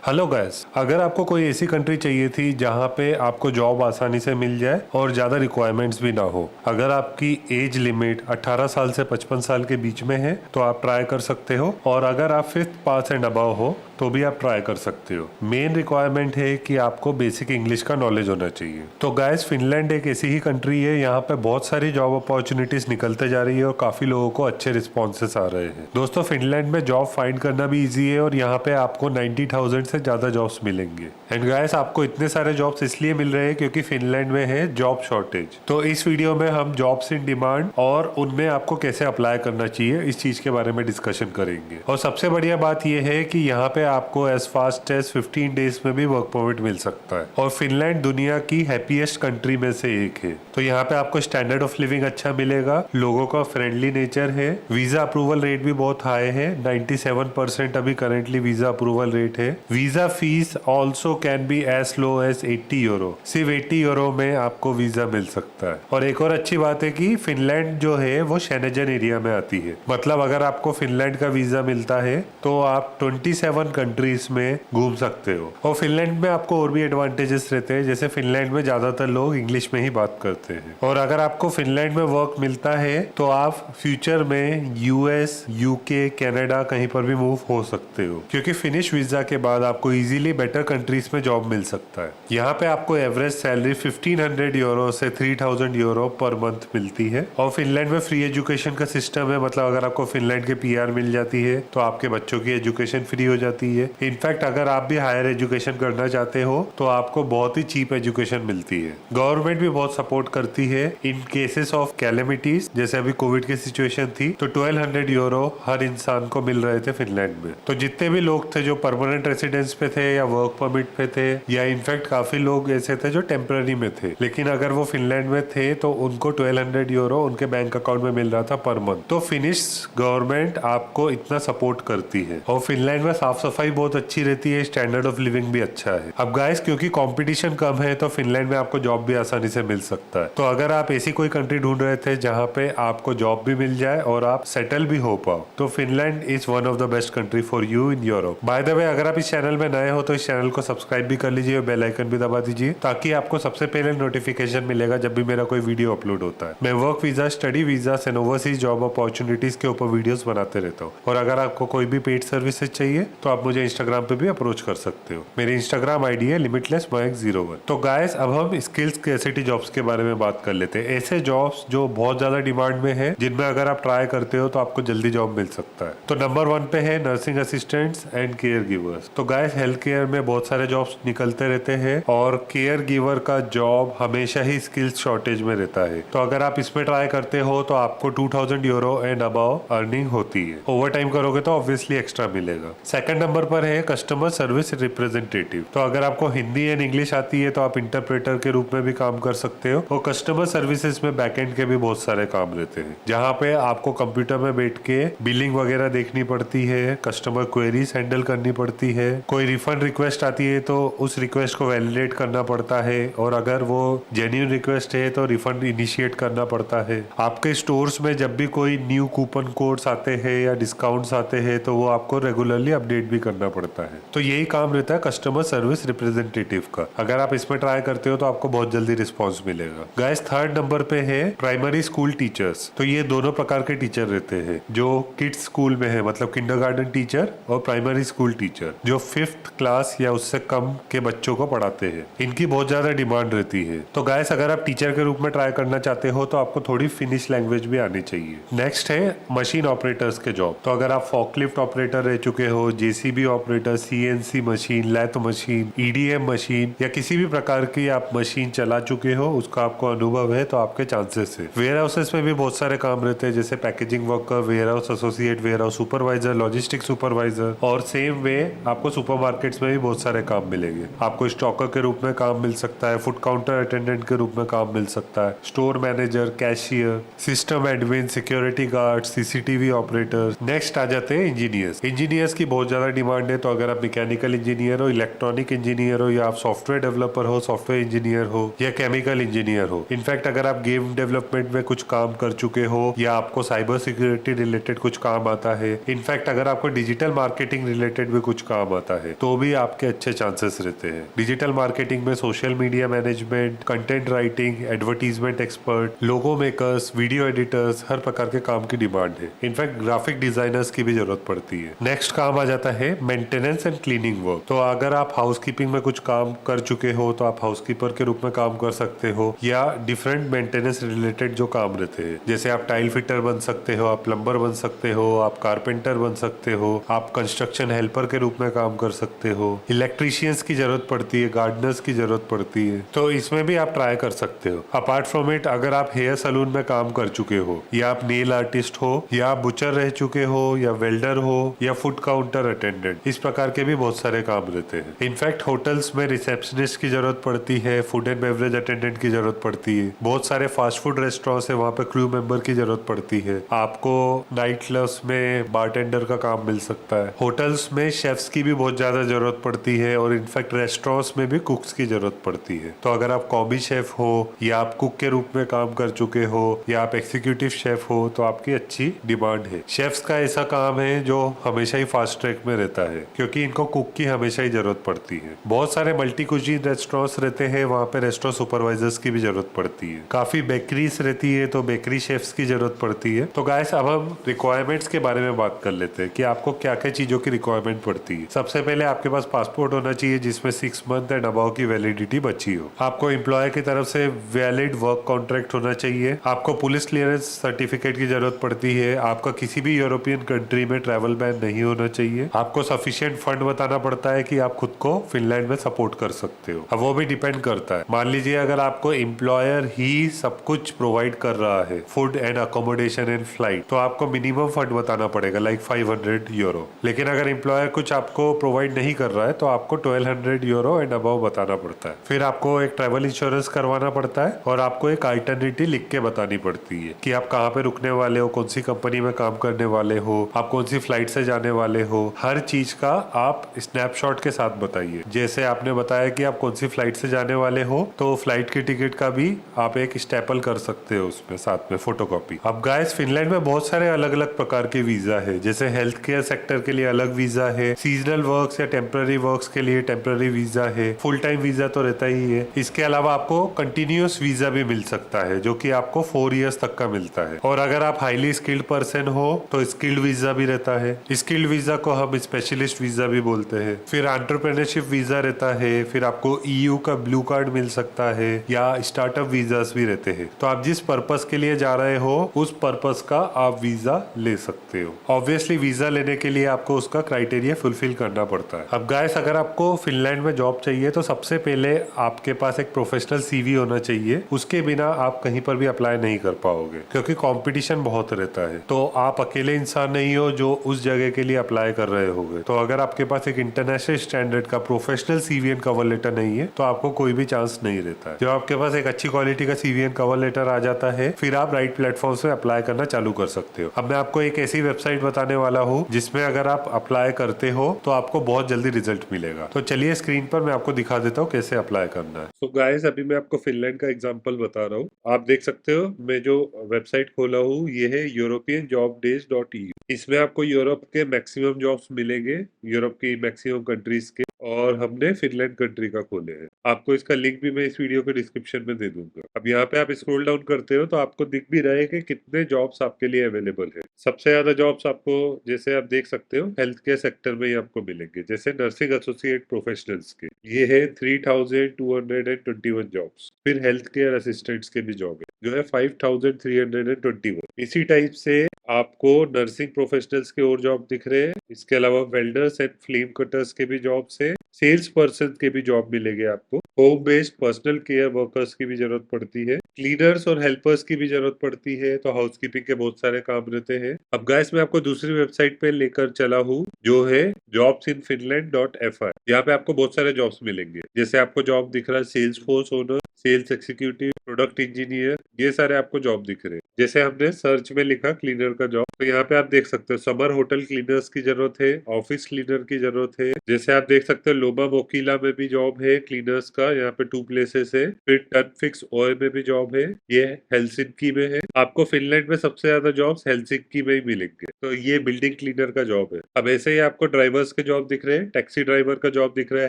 Hello guys, अगर आपको कोई ऐसी कंट्री चाहिए थी जहां पे आपको जॉब आसानी से मिल जाए और ज़्यादा रिक्वायरमेंट्स भी ना हो, अगर आपकी एज लिमिट 18 साल से 55 साल के बीच में है तो आप ट्राई कर सकते हो, और अगर आप 5th पास एंड अबव हो तो भी आप ट्राई कर सकते हो। मेन रिक्वायरमेंट है कि आपको बेसिक इंग्लिश का नॉलेज होना चाहिए। तो गाइस, फिनलैंड एक ऐसी ही कंट्री है, यहाँ पे बहुत सारी जॉब अपॉर्चुनिटीज निकलते जा रही है और काफी लोगों को अच्छे रिस्पॉन्सेस आ रहे हैं। दोस्तों, फिनलैंड में जॉब फाइंड करना भी इजी है और यहाँ पे आपको 90,000 से ज्यादा जॉब्स मिलेंगे। एंड गाइस, आपको इतने सारे जॉब्स इसलिए मिल रहे हैं क्योंकि फिनलैंड में है जॉब शॉर्टेज। तो इस वीडियो में हम जॉब्स इन डिमांड और उनमें आपको कैसे अप्लाई करना चाहिए इस चीज के बारे में डिस्कशन करेंगे। और सबसे बढ़िया बात यह है कि यहाँ पे आपको एज फास्ट एज 15 डेज में भी वर्क परमिट मिल सकता है। और फिनलैंड दुनिया की हैप्पीएस्ट कंट्री में से एक है। तो यहाँ पे आपको स्टैंडर्ड ऑफ लिविंग अच्छा मिलेगा, लोगों का फ्रेंडली नेचर है, वीजा अप्रूवल रेट भी बहुत हाई है, 97% अभी करेंटली वीजा अप्रूवल रेट है। Visa fees also can be as low as 80 euro, सिर्फ 80 यूरो में आपको वीजा मिल सकता है। और एक और अच्छी बात है कि फिनलैंड जो है वो शेनेजन एरिया में आती है, मतलब अगर आपको फिनलैंड का वीजा मिलता है तो आप 27 कंट्रीज में घूम सकते हो। और फिनलैंड में आपको और भी एडवांटेजेस रहते हैं, जैसे फिनलैंड में ज्यादातर लोग इंग्लिश में ही बात करते हैं। और अगर आपको फिनलैंड में वर्क मिलता है तो आप फ्यूचर में यूएस, यूके, कनाडा कहीं पर भी मूव हो सकते हो, क्योंकि फिनिश वीजा के बाद आपको इजीली बेटर कंट्रीज में जॉब मिल सकता है। यहाँ पे आपको एवरेज सैलरी 1500 यूरो से 3000 यूरो पर मंथ मिलती है। और फिनलैंड में फ्री एजुकेशन का सिस्टम है, मतलब अगर आपको फिनलैंड के पीआर मिल जाती है तो आपके बच्चों की एजुकेशन फ्री हो जाती है। इनफैक्ट अगर आप भी हायर एजुकेशन करना चाहते हो तो आपको बहुत ही चीप एजुकेशन मिलती है। गवर्नमेंट भी बहुत सपोर्ट करती है इन केसेस ऑफ कैलेमिटीज, जैसे अभी कोविड की सिचुएशन थी तो 1200 यूरो हर इंसान को मिल रहे थे फिनलैंड में। तो जितने भी लोग थे जो परमानेंट रेसिडेंस पे थे या वर्क परमिट पे थे, या इनफैक्ट काफी लोग ऐसे थे जो टेम्पररी में थे, लेकिन अगर वो फिनलैंड में थे तो उनको 1200 यूरो उनके बैंक अकाउंट में मिल रहा था पर मंथ। तो फिनिश गवर्नमेंट आपको इतना सपोर्ट करती है। और फिनलैंड में साफ सफाई बहुत अच्छी रहती है, स्टैंडर्ड ऑफ लिविंग भी अच्छा है। अब गाइस, क्योंकि कंपटीशन कम है तो फिनलैंड में आपको जॉब भी आसानी से मिल सकता है। तो अगर आप ऐसी कोई कंट्री ढूंढ रहे थे जहां पे आपको जॉब भी मिल जाए और आप सेटल भी हो पाओ, तो Finland is one of the best country for you in Europe. By the way, अगर आप इस चैनल में नए हो तो इस चैनल को सब्सक्राइब भी कर लीजिए और बेल आइकन भी दबा दीजिए, ताकि आपको सबसे पहले नोटिफिकेशन मिलेगा जब भी मेरा कोई वीडियो अपलोड होता है। मैं work visa, study visa and overseas job opportunities के ऊपर वीडियोस बनाते रहता हूँ। और अगर आपको कोई भी पेड सर्विसेज चाहिए तो आप मुझे इंस्टाग्राम पे भी अप्रोच कर सकते हो। मेरी इंस्टाग्राम आईडी है limitless01। तो गाइस, अब हम स्किल्स स्कैर्सिटी जॉब्स के बारे में बात कर लेते हैं। ऐसे जॉब्स जो बहुत ज्यादा डिमांड में है, जिनमें अगर आप ट्राई करते हो तो आपको जल्दी जॉब मिल सकता है। तो नंबर 1 पे है nursing assistants and care givers. तो गाइस, हेल्थ केयर में बहुत सारे जॉब्स निकलते रहते हैं और केयर गिवर का जॉब हमेशा ही स्किल्स शॉर्टेज में रहता है। तो अगर आप इसमें ट्राई करते हो तो आपको 2000 यूरो एंड अबव अर्निंग होती है। ओवर टाइम करोगे तो ऑब्वियसली एक्स्ट्रा मिलेगा। सेकंड नंबर पर है कस्टमर सर्विस रिप्रेजेंटेटिव। तो अगर आपको हिंदी एंड इंग्लिश आती है तो आप इंटरप्रेटर के रूप में भी काम कर सकते हो। और कस्टमर सर्विसेज में बैकएंड के भी बहुत सारे काम रहते हैं, जहाँ पे आपको कंप्यूटर में बैठ के बिलिंग वगैरह देखनी पड़ती है, कस्टमर क्वेरीज हैंडल करनी पड़ती है, कोई रिफंड रिक्वेस्ट आती है तो उस रिक्वेस्ट को वैलिडेट करना पड़ता है, और अगर वो जेन्युइन रिक्वेस्ट है तो रिफंड इनिशिएट करना पड़ता है। आपके स्टोर्स में जब भी कोई न्यू कूपन कोड्स आते हैं या डिस्काउंट्स आते हैं तो वो आपको रेगुलरली अपडेट भी करना पड़ता है। तो यही काम रहता है कस्टमर सर्विस रिप्रेजेंटेटिव का। अगर आप इसमें ट्राई करते हो तो आपको बहुत जल्दी रिस्पॉन्स मिलेगा। गाइस, थर्ड नंबर पे है प्राइमरी स्कूल टीचर्स। तो ये दोनों प्रकार के टीचर रहते हैं, जो किड्स स्कूल में है, मतलब किंडरगार्टन टीचर, और प्राइमरी स्कूल टीचर जो 5th क्लास या उससे कम के बच्चों को पढ़ाते हैं। इनकी बहुत ज्यादा डिमांड रहती है। तो गाइस, अगर आप टीचर के रूप में ट्राई करना चाहते हो तो आपको थोड़ी फिनिश लैंग्वेज भी आनी चाहिए। नेक्स्ट है मशीन ऑपरेटर्स के जॉब। तो अगर आप फॉकलिफ्ट ऑपरेटर रह चुके हो, JCB operator, CNC machine, lathe machine, EDM machine, या किसी भी प्रकार की आप मशीन चला चुके हो, उसका आपको अनुभव है, तो आपके चांसेस है। वेयर हाउसेस में भी बहुत सारे काम रहते हैं, जैसे packaging worker, warehouse associate, warehouse supervisor, logistic supervisor. और सेम वे आपको सुपरमार्केट्स में भी बहुत सारे काम मिलेंगे। आपको स्टॉकर के रूप में काम मिल सकता है, फूड काउंटर अटेंडेंट के रूप में काम मिल सकता है, store manager, cashier, system admin, security guard, CCTV operator. Next आ जाते हैं इंजीनियर्स। इंजीनियर्स की बहुत ज्यादा डिमांड है, तो अगर आप मैकेनिकल इंजीनियर हो, इलेक्ट्रॉनिक इंजीनियर हो, या आप सॉफ्टवेयर डेवलपर हो, सॉफ्टवेयर इंजीनियर हो, या केमिकल इंजीनियर हो, इनफैक्ट अगर आप गेम डेवलपमेंट में कुछ काम कर चुके हो या आपको साइबर सिक्योरिटी रिलेटेड कुछ काम आता है, इनफैक्ट अगर आपको डिजिटल मार्केटिंग रिलेटेड भी कुछ काम आता है, तो भी आपके अच्छे चांसेस रहते हैं। डिजिटल मार्केटिंग में social media management, content writing, advertisement expert, logo makers, video editors, हर प्रकार के काम की डिमांड है। इनफैक्ट ग्राफिक डिजाइनर्स की भी जरूरत पड़ती है। नेक्स्ट काम आ जाता है मेंटेनेंस एंड क्लीनिंग वर्क। तो अगर आप हाउसकीपिंग में कुछ काम कर चुके हो तो आप हाउसकीपर के रूप में काम कर सकते हो, या डिफरेंट मेंटेनेंस रिलेटेड जो काम रहते हैं, जैसे आप टाइल फिटर बन सकते हो, आप प्लम्बर बन सकते हो, आप कारपेंटर बन सकते हो, आप कंस्ट्रक्शन हेल्पर के रूप में काम कर सकते हो, इलेक्ट्रीशियंस की जरूरत पड़ती है, गार्डनर्स की जरूरत पड़ती है, तो इसमें भी आप ट्राई कर सकते हो। अपार्ट फ्रॉम इट, अगर आप हेयर सलून में काम कर चुके हो, या आप नेल आर्टिस्ट हो, या आप बुचर रह चुके हो, या वेल्डर हो, या फूड काउंटर अटेंडेंट, इस प्रकार के भी बहुत सारे काम रहते हैं। इनफैक्ट होटल्स में रिसेप्शनिस्ट की जरूरत पड़ती है, फूड एंड बेवरेज अटेंडेंट की जरूरत पड़ती है, बहुत सारे फास्ट फूड रेस्टोरेंट्स है, वहाँ पे क्रू मेंबर की जरूरत पड़ती है, आपको नाइट क्लब्स में बारटेंडर का काम मिल सकता है, होटल्स में शेफ्स की भी बहुत ज्यादा जरूरत पड़ती है, और इनफैक्ट रेस्टोरेंट्स में भी कुक्स की जरूरत पड़ती है। तो अगर आप कॉबी शेफ हो, या आप कुक के रूप में काम कर चुके हो, या आप एग्जीक्यूटिव शेफ हो, तो आपकी अच्छी डिमांड है। शेफ्स का ऐसा काम है जो हमेशा ही फास्ट ट्रैक में रहता है, क्योंकि इनको कुक की हमेशा ही जरूरत पड़ती है। बहुत सारे मल्टी कुजीन रेस्टोरेंट्स रहते हैं, वहाँ पे रेस्टोरेंट सुपरवाइजर्स की भी जरूरत पड़ती है। काफी बेकरीज रहती है, तो बेकरी शेफ्स की जरूरत पड़ती है। तो गाइस, अब हम रिक्वायरमेंट्स के बारे में बात कर लेते हैं कि आपको क्या क्या चीजों की रिक्वायरमेंट पड़ती है। सबसे पहले आपके पास पासपोर्ट होना चाहिए जिसमें 6 मंथ एंड अबाव की वैलिडिटी बची हो। आपको एम्प्लॉयर की तरफ से वैलिड वर्क कॉन्ट्रैक्ट होना चाहिए। आपको पुलिस क्लियरेंस सर्टिफिकेट की जरूरत पड़ती है। आपका किसी भी यूरोपियन कंट्री में ट्रैवल बैन नहीं होना चाहिए। आपको सफिशिएंट फंड बताना पड़ता है कि आप खुद को फिनलैंड में सपोर्ट कर सकते हो। अब वो भी डिपेंड करता है, मान लीजिए अगर आपको एम्प्लॉयर ही सब कुछ प्रोवाइड कर रहा है, food and accommodation and flight, तो आपको मिनिमम फंड बताना पड़ेगा लाइक 500 यूरो। लेकिन अगर एम्प्लॉयर कुछ आपको प्रोवाइड नहीं कर रहा है तो आपको 1200 यूरो एंड अबव बताना पड़ता है। फिर आपको एक ट्रैवल इंश्योरेंस करवाना पड़ता है, और आपको एक आइटनरिटी लिख के बतानी पड़ती है कि आप कहाँ पे रुकने वाले हो, कौन सी कंपनी में काम करने वाले हो, आप कौन सी फ्लाइट से जाने वाले हो। हर चीज का आप स्नैपशॉट के साथ बताइए। जैसे आपने बताया कि आप कौन सी फ्लाइट से जाने वाले हो, तो फ्लाइट की टिकट का भी आप एक स्टेपल कर सकते हो उसमें साथ में फोटोकॉपी। अब गाइस, फिनलैंड में बहुत सारे अलग अलग प्रकार के वीजा है। जैसे हेल्थ केयर सेक्टर के लिए अलग वीजा है, सीजनल वर्क्स या टेम्पररी वर्क्स के लिए टेम्पररी वीजा है, फुल टाइम वीजा तो रहता ही है। इसके अलावा आपको कंटिन्यूअस वीजा भी मिल सकता है जो कि आपको 4 इयर्स तक का मिलता है। और अगर आप हाईली स्किल्ड पर्सन हो तो स्किल्ड वीजा भी रहता है। स्किल्ड वीजा को हम स्पेशलिस्ट वीजा भी बोलते हैं। फिर एंटरप्रेन्योरशिप वीजा रहता है। फिर आपको ईयू का ब्लू कार्ड मिल सकता है, या स्टार्टअप वीजास भी रहते हैं। तो आप जिस पर्पस के लिए जा रहे हो उस पर्पस का आप वीजा ले सकते हो। ऑब्वियसली वीजा लेने के लिए आपको उसका क्राइटेरिया फुलफिल करना पड़ता है। अब गाइस, अगर आपको फिनलैंड में जॉब चाहिए तो सबसे पहले आपके पास एक प्रोफेशनल सीवी होना चाहिए। उसके बिना आप कहीं पर भी अप्लाई नहीं कर पाओगे, क्योंकि कंपटीशन बहुत रहता है। तो आप अकेले इंसान नहीं हो जो उस जगह के लिए अप्लाई कर रहे होगे। तो अगर आपके पास एक इंटरनेशनल स्टैंडर्ड का professional CV and cover letter नहीं है तो आपको कोई भी चांस नहीं रहता है। जब आपके पास एक अच्छी क्वालिटी का सीवी एंड कवर लेटर आ जाता है, फिर आप राइट प्लेटफॉर्म से अप्लाई करना चालू कर सकते हो। अब मैं आपको एक ऐसी वेबसाइट बताने वाला हूँ जिसमें अगर आप अप्लाई करते हो तो आपको बहुत जल्दी रिजल्ट मिलेगा। तो चलिए स्क्रीन पर मैं आपको दिखा देता हूँ कैसे अप्लाई करना है। तो गाइस, अभी मैं आपको फिनलैंड का एग्जांपल बता रहा हूँ। आप देख सकते हो मैं जो वेबसाइट खोला हूँ ये है europeanjobdays.eu। इसमें आपको यूरोप के मैक्सिमम जॉब्स मिलेंगे, यूरोप की मैक्सिमम कंट्रीज के, और हमने फिनलैंड कंट्री का खोले हैं। आपको इसका लिंक भी मैं इस वीडियो के डिस्क्रिप्शन में दे दूंगा। अब यहाँ पे आप स्क्रॉल डाउन करते हो तो आपको दिख भी रहा है कि कितने जॉब्स आपके लिए अवेलेबल है। सबसे ज्यादा जॉब्स आपको, जैसे आप देख सकते हो, हेल्थ केयर सेक्टर में ही आपको मिलेंगे। जैसे नर्सिंग एसोसिएट प्रोफेशनल्स के ये है 3221 जॉब्स। फिर हेल्थ केयर असिस्टेंट्स के भी जॉब है जो है 5321। इसी टाइप से आपको नर्सिंग प्रोफेशनल्स के और जॉब दिख रहे हैं। इसके अलावा वेल्डर्स एंड फ्लेम कटर्स के भी जॉब्स है। सेल्स पर्सन के भी जॉब मिलेंगे आपको। Home based personal care workers की भी जरूरत पड़ती है। क्लीनर्स और हेल्पर्स की भी जरूरत पड़ती है। तो हाउसकीपिंग के बहुत सारे काम रहते हैं। अब गाइस, मैं आपको दूसरी वेबसाइट पे लेकर चला हूँ जो है jobsinfinland.fi। यहाँ पे आपको बहुत सारे जॉब्स मिलेंगे। जैसे आपको जॉब दिख रहा है sales force owner, sales executive, product engineer, ये सारे आपको जॉब दिख रहे हैं। जैसे हमने सर्च में लिखा क्लीनर का जॉब, तो यहाँ पे आप देख सकते हो समर होटल क्लीनर्स की जरूरत है, ऑफिस क्लीनर की जरूरत है। जैसे आप देख सकते हो लोमा मोकिला में भी जॉब है क्लीनर्स का, यहाँ पे 2 प्लेसेस है। फिर टर्नफिक्स ओए में भी जॉब है, ये हेलसिंकी में है। आपको फिनलैंड में सबसे ज्यादा जॉब्स हेलसिंकी में ही मिलेंगे। तो ये बिल्डिंग क्लीनर का जॉब है। अब ऐसे ही आपको ड्राइवर्स के जॉब दिख रहे हैं, टैक्सी ड्राइवर का जॉब दिख रहा है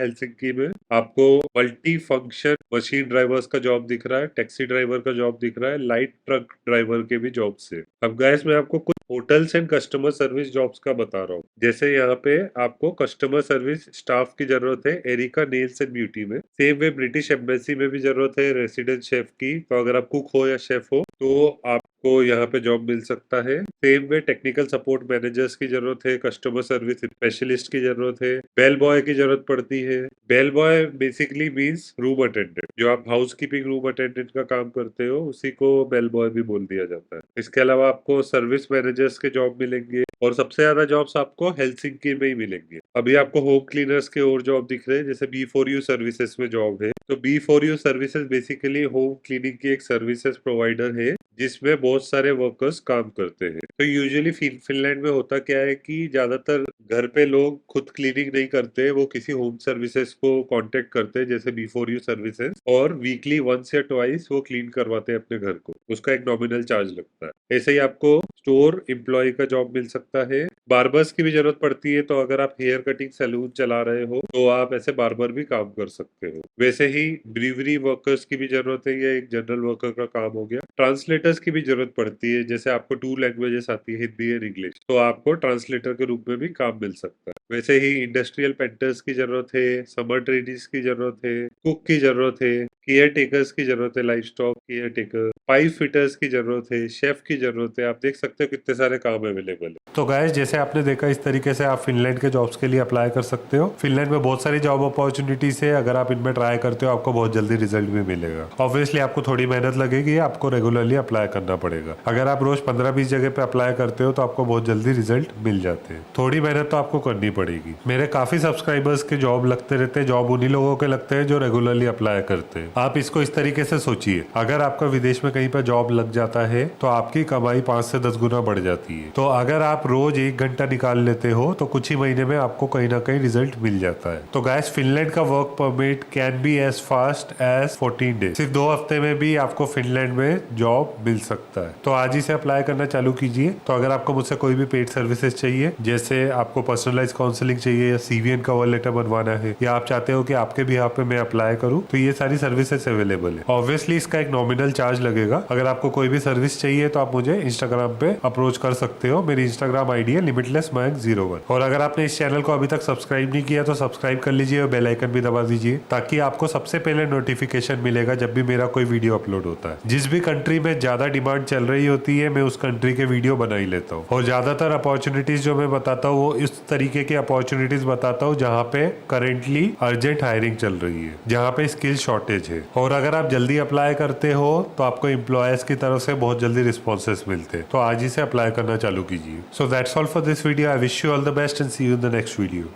हेलसिंकी में। आपको मल्टी फंक्शन मशीन ड्राइवर्स का जॉब दिख रहा है, टैक्सी ड्राइवर का जॉब दिख रहा है, लाइट ट्रक ड्राइवर के भी जॉब्स है। अब गाइस मैं आपको कुछ hotels and customer service jobs का बता रहा हूँ। जैसे यहाँ पे आपको कस्टमर सर्विस स्टाफ की जरूरत है एरिका नेल्स एंड ब्यूटी में। सेम वे ब्रिटिश एम्बेसी में भी जरूरत है रेसिडेंट शेफ की। तो अगर आप कुक हो या शेफ हो तो आपको यहाँ पे जॉब मिल सकता है। Same way technical support managers की जरूरत है, कस्टमर सर्विस स्पेशलिस्ट की जरूरत है, बेल बॉय की जरूरत पड़ती है। Bell boy basically means room attendant. जो आप हाउस कीपिंग रूम अटेंडेंट का काम करते हो उसी को बेल बॉय भी बोल दिया जाता है। इसके अलावा आपको सर्विस मैनेजर्स के जॉब मिलेंगे और सबसे ज्यादा जॉब्स आपको हेलसिंकी में ही मिलेंगे। अभी आपको होम क्लीनर्स के और जॉब दिख रहे हैं, जैसे बी4यू सर्विसेज में जॉब है। तो बी4यू सर्विसेज बेसिकली होम क्लीनिंग की एक सर्विसेज प्रोवाइडर है जिसमें बहुत सारे वर्कर्स काम करते हैं। तो यूजुअली फिनलैंड में होता क्या है कि ज्यादातर घर पे लोग खुद क्लीनिंग नहीं करते, वो किसी होम सर्विसेज को कांटेक्ट करते हैं जैसे बी4यू सर्विसेज, और वीकली वंस या ट्वाइस वो क्लीन करवाते हैं अपने घर को। उसका एक नॉमिनल चार्ज लगता है। ऐसे ही आपको स्टोर एम्प्लॉय का जॉब मिल सकता है। बार्बर्स की भी जरूरत पड़ती है, तो अगर आप हेयर कटिंग सैलून चला रहे हो तो आप ऐसे बार्बर भी काम कर सकते हो। वैसे ही ब्रीवरी वर्कर्स की भी जरूरत है, ये एक जनरल वर्कर का काम हो गया। ट्रांसलेटर्स की भी जरूरत पड़ती है, जैसे आपको 2 लैंग्वेजेस आती है, हिंदी और इंग्लिश, तो आपको ट्रांसलेटर के रूप में भी काम मिल सकता है। वैसे ही इंडस्ट्रियल पेंटर्स की जरूरत है, समर ट्रेनिंग्स की जरूरत है, कुक की जरूरत है, केयर टेकर्स की जरूरत है, life stock care taker, pipe fitters की जरूरत है, शेफ की जरूरत है। आप देख सकते हो कितने सारे काम अवेलेबल है। तो गाइस जैसे आपने देखा इस तरीके से आप फिनलैंड के जॉब्स के लिए अप्लाई कर सकते हो। फिनलैंड में बहुत सारी जॉब अपॉर्चुनिटीज है, अगर आप इनमें ट्राई करते हो आपको बहुत जल्दी रिजल्ट भी मिलेगा। ऑब्वियसली आपको थोड़ी मेहनत लगेगी, आपको रेगुलरली अप्लाई करना पड़ेगा। अगर आप रोज 15-20 जगह पे अप्लाई करते हो तो आपको बहुत जल्दी रिजल्ट मिल जाते हैं। थोड़ी मेहनत तो आपको करनी पड़ेगी। मेरे काफी सब्सक्राइबर्स के जॉब लगते रहते हैं, जॉब उन्हीं लोगों के लगते हैं जो रेगुलरली अप्लाई करते हैं। आप इसको इस तरीके से सोचिए, अगर आपका विदेश में कहीं पर जॉब लग जाता है तो आपकी कमाई 5 से 10 गुना बढ़ जाती है। तो अगर आप रोज 1 घंटा निकाल लेते हो तो कुछ ही महीने में आपको कहीं ना कहीं रिजल्ट मिल जाता है। तो गाइस फिनलैंड का work permit can be as fast as 14 days. सिर्फ 2 हफ्ते में भी आपको फिनलैंड में जॉब मिल सकता है। तो आज ही से अप्लाई करना चालू कीजिए। तो अगर आपको मुझसे कोई भी पेड सर्विसेज चाहिए, जैसे आपको पर्सनलाइज काउंसलिंग चाहिए या सीवीएन कवर लेटर बनवाना है, या आप चाहते हो कि आपके भी यहाँ पे मैं अप्लाई करूँ, तो ये सारी सर्विसेज अवेलेबल है। ऑब्वियसली इसका एक नॉमिनल चार्ज लगेगा। अगर आपको कोई भी सर्विस चाहिए तो आप मुझे इंस्टाग्राम पे अप्रोच कर सकते हो। मेरी इंस्टाग्राम आईडी है limitlessmayank01। और अगर आपने इस चैनल को अभी तक सब्सक्राइब नहीं किया तो सब्सक्राइब कर लीजिए और बेल आइकन भी दबा दीजिए, ताकि आपको सबसे पहले नोटिफिकेशन मिलेगा जब भी मेरा कोई वीडियो अपलोड होता है। जिस भी कंट्री में ज्यादा डिमांड चल रही होती है मैं उस कंट्री के वीडियो बना ही लेता हूँ। और ज्यादातर अपॉर्चुनिटीज जो मैं बताता हूँ वो इस तरीके की अपॉर्चुनिटीज बताता हूँ जहाँ पे करेंटली अर्जेंट हायरिंग चल रही है, जहाँ पे स्किल शॉर्टेज है। और अगर आप जल्दी अप्लाई करते हो तो आपको एम्प्लॉयर्स की तरफ से बहुत जल्दी रिस्पॉन्सेस मिलते हैं। तो आज ही से अप्लाई करना चालू कीजिए। So that's all for this video. I wish you all the best and see you in the next video.